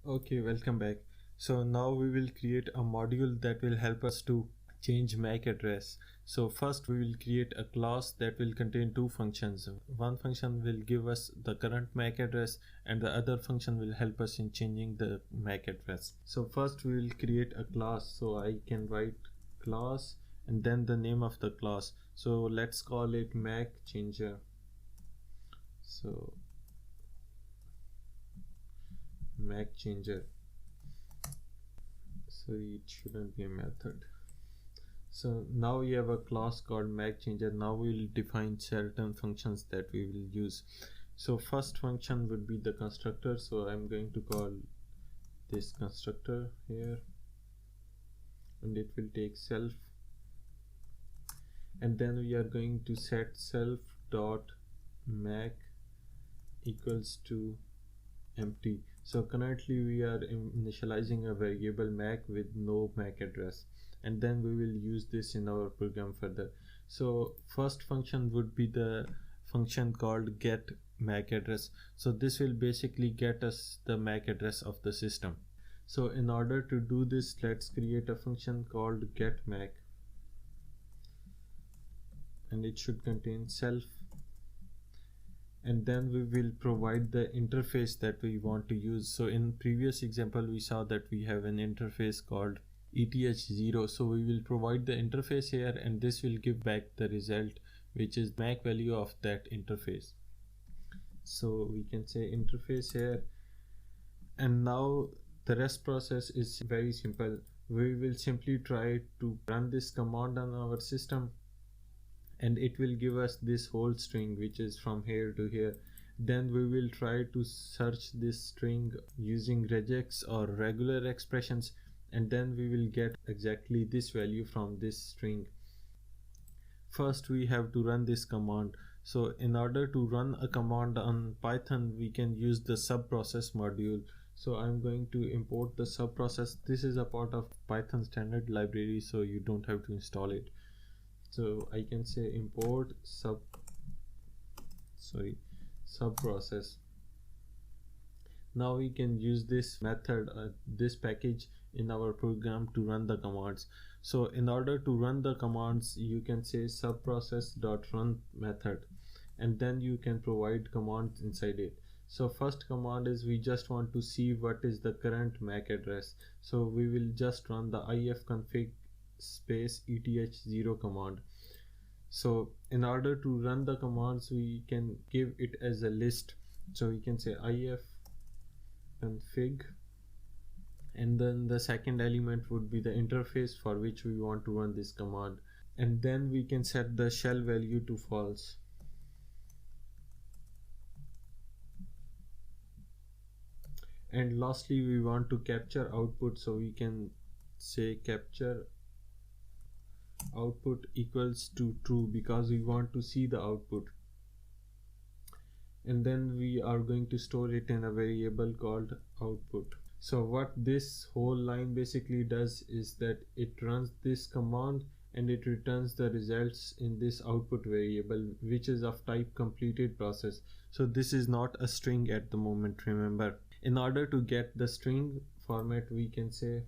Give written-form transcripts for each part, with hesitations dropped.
Okay, welcome back. So now we will create a module that will help us to change MAC address. So first we will create a class that will contain two functions. One function will give us the current MAC address and the other function will help us in changing the MAC address. So first we will create a class. So I can write class and then the name of the class. So let's call it MAC changer. So MAC changer. Sorry, it shouldn't be a method. So now we have a class called MAC changer. Now we will define certain functions that we will use. So first function would be the constructor. So I'm going to call this constructor here, and it will take self. And then we are going to set self dot mac equals to empty. So currently we are initializing a variable MAC with no MAC address, and then we will use this in our program further. So first function would be the function called get MAC address. So this will basically get us the MAC address of the system. So in order to do this, let's create a function called get MAC, and it should contain self, and then we will provide the interface that we want to use. So in previous example we saw that we have an interface called eth0. So we will provide the interface here, and this will give back the result, which is MAC value of that interface. So we can say interface here, and now the rest process is very simple. We will simply try to run this command on our system, and it will give us this whole string which is from here to here. Then we will try to search this string using regex or regular expressions, and then we will get exactly this value from this string. First we have to run this command. So in order to run a command on Python, we can use the subprocess module. So I'm going to import the subprocess. This is a part of Python standard library, so you don't have to install it. So I can say import subprocess. Now we can use this method, this package in our program to run the commands. So in order to run the commands, you can say subprocess.run method, and then you can provide commands inside it. So first command is we just want to see what is the current MAC address. So we will just run the ifconfig space eth0 command. So in order to run the commands, we can give it as a list. So we can say ifconfig, and then the second element would be the interface for which we want to run this command, and then we can set the shell value to false. And lastly, we want to capture output, so we can say capture output equals to true because we want to see the output, and then we are going to store it in a variable called output. So what this whole line basically does is that it runs this command and it returns the results in this output variable, which is of type completed process. So this is not a string at the moment, remember. In order to get the string format, we can say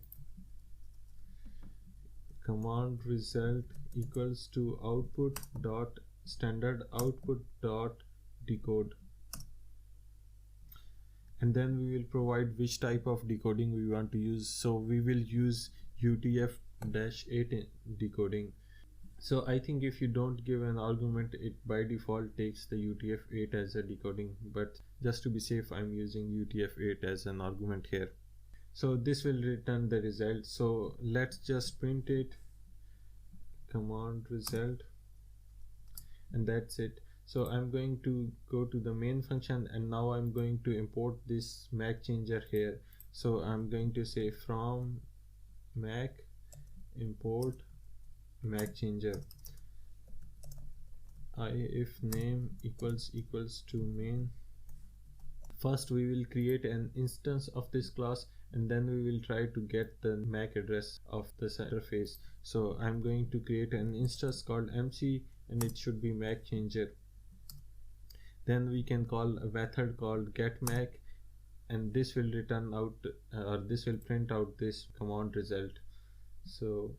command result equals to output dot standard output dot decode, and then we will provide which type of decoding we want to use. So we will use UTF-8 decoding. So I think if you don't give an argument, it by default takes the UTF-8 as a decoding, but just to be safe, I'm using UTF-8 as an argument here. So this will return the result. So let's just print it, command result, and that's it. So I'm going to go to the main function, and now I'm going to import this MAC changer here. So I'm going to say from MAC import MAC changer, if name equals to main. First we will create an instance of this class, and then we will try to get the MAC address of the interface. So I'm going to create an instance called MC, and it should be MAC changer. Then we can call a method called getMac, and this will return out or this will print out this command result. So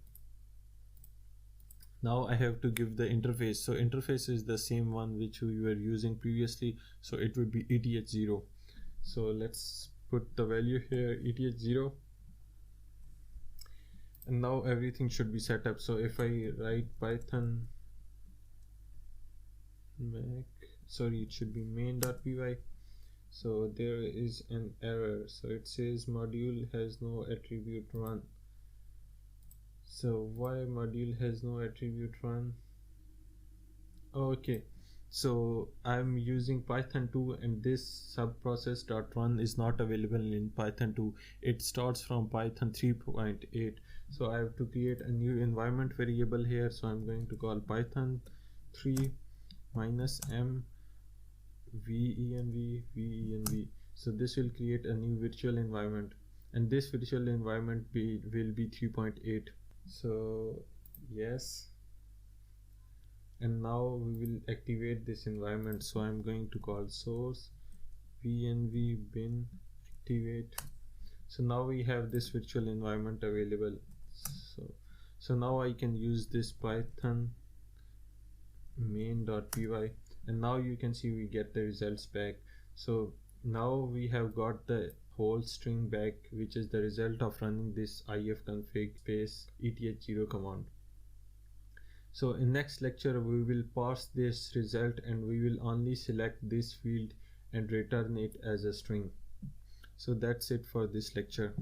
now I have to give the interface. So interface is the same one which we were using previously, so it would be eth0. So let's put the value here, eth0, and now everything should be set up. So if I write python it should be main.py. So there is an error, so it says module has no attribute run. So why module has no attribute run? Okay, so I'm using Python 2 and this subprocess.run is not available in Python 2. It starts from Python 3.8. So I have to create a new environment variable here. So I'm going to call Python 3 -m venv. So this will create a new virtual environment, and this virtual environment will be 3.8. So yes, and now we will activate this environment. So I'm going to call source venv bin activate. So now we have this virtual environment available. So now I can use this python main.py, and now you can see we get the results back. So now we have got the whole string back, which is the result of running this ifconfig space eth0 command. So in next lecture we will parse this result and we will only select this field and return it as a string. So that's it for this lecture.